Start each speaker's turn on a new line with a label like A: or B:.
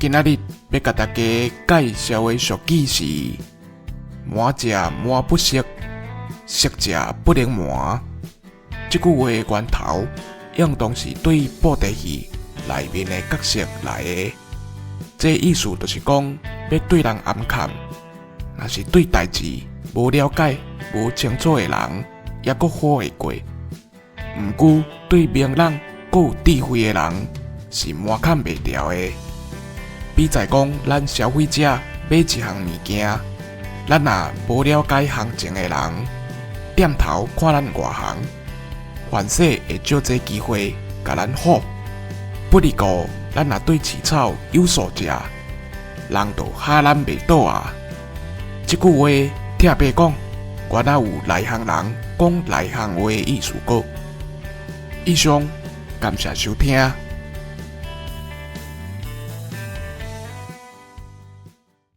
A: 今仔日要甲大家介绍的俗语是：满食满不食，食食不能满。这句话的源头用当是对布袋戏内面的角色来的。这意思就是讲，要对人暗砍，若是对代志无了解、无清楚的人，也阁好会过。毋过对名人、阁有智慧的人，是满砍袂掉的。比在讲，咱消费者买一项物件，咱若无了解行情的人，点头看咱外行，凡事会借这机会甲咱好。不离过，咱若对饲草有所食，人就哈咱袂倒啊。这句话特别讲，原来有内行人讲内行话的意思个。以上，感谢收听。